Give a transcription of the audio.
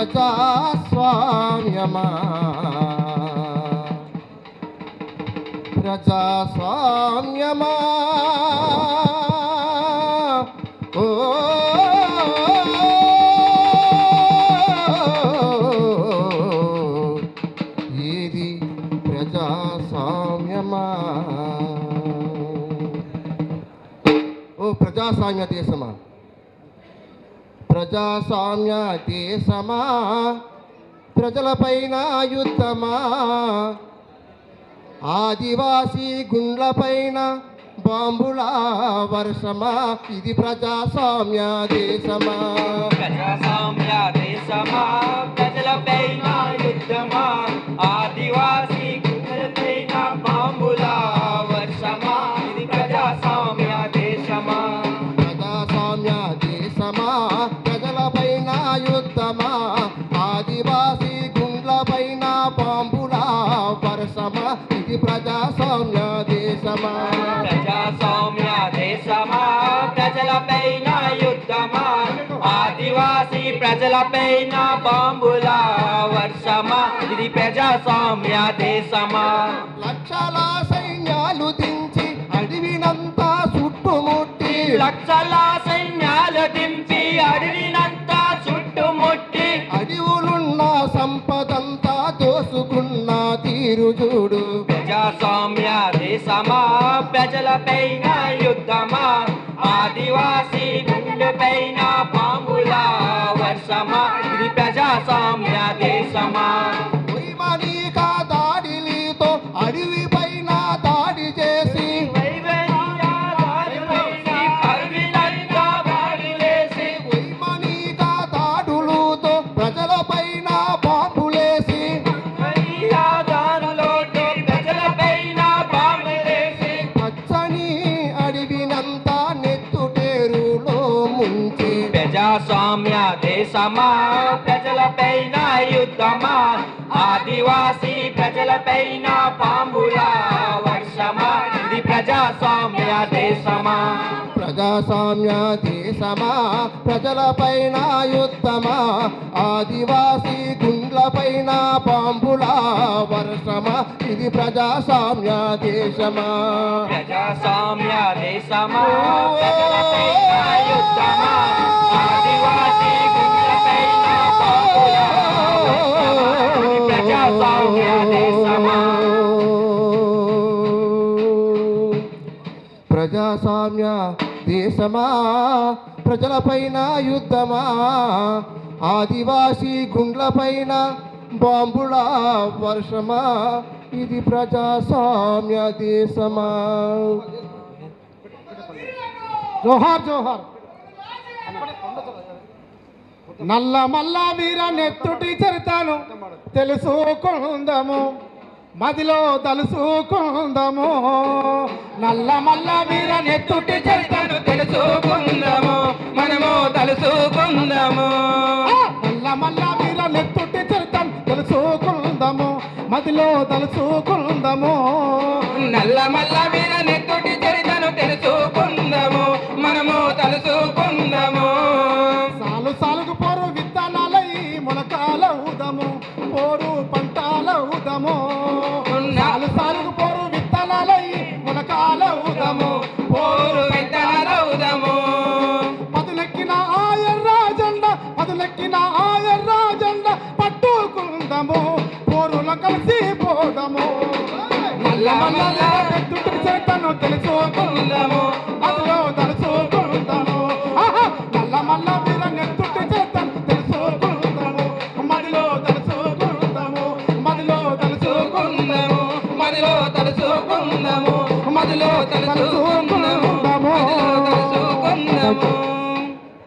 ప్రజాస్వామ్యమా ప్రజాస్వామ్యమా ఓ ఏది ప్రజాస్వామ్యమా ఓ ప్రజాస్వామ్య దేశమా ప్రజాస్వామ్య దేశమా ప్రజలపైన యుద్ధమా ఆదివాసీ గుండ్లపైన బాంబుల వర్షమా ఇది ప్రజాస్వామ్య దేశమా ప్రజాస్వామ్య దేశమా ప్రజలపైన యుద్ధమా ఆదివాసీ గుండెలపైన బాంబుల వర్షమా ఇది ప్రజాస్వామ్య దేశమా ప్రజాస్వామ్య దేశమా ప్రజలపైన యుద్ధమా ఆదివాసీ గుండ్లపైన బాంబుల వర్షమా ఇది ప్రజాస్వామ్య దేశమా ప్రజాస్వామ్య దేశమా ప్రజలపైన యుద్ధమా ఆదివాసీ ప్రజలపైన బాంబుల వర్షమా ఇది ప్రజాస్వామ్య దేశమా లక్షల సైన్యాలు దించి అడవినంతా చుట్టుముట్టి లక్షల సైన్యాలు దింపి అడవినంతా చుట్టుముట్టి అడవులున్న సంపదంతా దోసుకున్న తీరు చూడు ప్రజాస్వామ్య దేశమా ప్రజలపైన యుద్ధమా ఆదివాసీ గుండెపైన బాంబుల వర్షమా ఇది ప్రజాస్వామ్య దేశమా వైమానిక దాడిలితో అడవిపైన దాడి చేసి వైమానిక దాడులతో ప్రజలపైన బాంబులేసి పచ్చని అడవినంతా నెత్తుటేరులో ముంచి ప్రజాస్వామ్య దేశమా ప్రజలపైన యుద్ధమా ఆదివాసీ ప్రజలపైన బాంబుల వర్షమా ఇది ప్రజాస్వామ్య దేశమా ప్రజాస్వామ్య దేశమా ప్రజలపైన యుద్ధమా ఆదివాసీ గుండ్లపైన బాంబుల వర్షమా ఇది ప్రజాస్వామ్య దేశమా ప్రజాస్వామ్య దేశమా ప్రజలపైన యుద్ధమా ఆదివాసీ గుండెపైన బాంబుల వర్షమా ఇది ప్రజాస్వామ్య దేశమా ప్రజాస్వామ్య దేశమా ప్రజలపైన యుద్ధమా ఆదివాసీ గుండ్లపైన బాంబుల వర్షమా ఇది ప్రజాస్వామ్య దేశమా జోహార్ జోహార్ నల్ల మల్ల వీర నెత్తుటి చరితాను తెలుసుకుందాము మదిలో తలుసుకుందాము నల్ల మల్ల వీర నెత్తుటి చరితను తెలుసుకుందాము మనము తెలుసుకుందాము నల్ల మల్ల వీర నెత్తుటి చరితను తెలుసుకుందాము మదిలో తలుసుకుందాము నల్ల మల్ల వీర నెత్తుటి చరితను తెలుసుకుందాము మనము తెలుసుకుందాము సాలు సాలుగు పోరు విత్తనాలై మొలకాలవుదాము పోరు పంటలవుదాము సాలు సాలుగు పోరు విత్తనాలై మొలకాలవుదాము పోరు విత్తనాలవుదాము పదులెక్కిన ఆయర్రాజండ పదులెక్కిన ఆయర్రాజండ పట్టుకుందాము పోరుల కలిసి పోదాము నల్ల మల్ల నెత్తుటి చేతను తెలుసుకుందాము అందులో తలుసుకుందాము నల్ల మల్ల వీర నెత్తుటి చేతను తెలుసుకుందాము మదిలో తలుసుకుందాము మదిలో తలుసుకుందాము మదిలో తెలుసుకుందాము మదిలో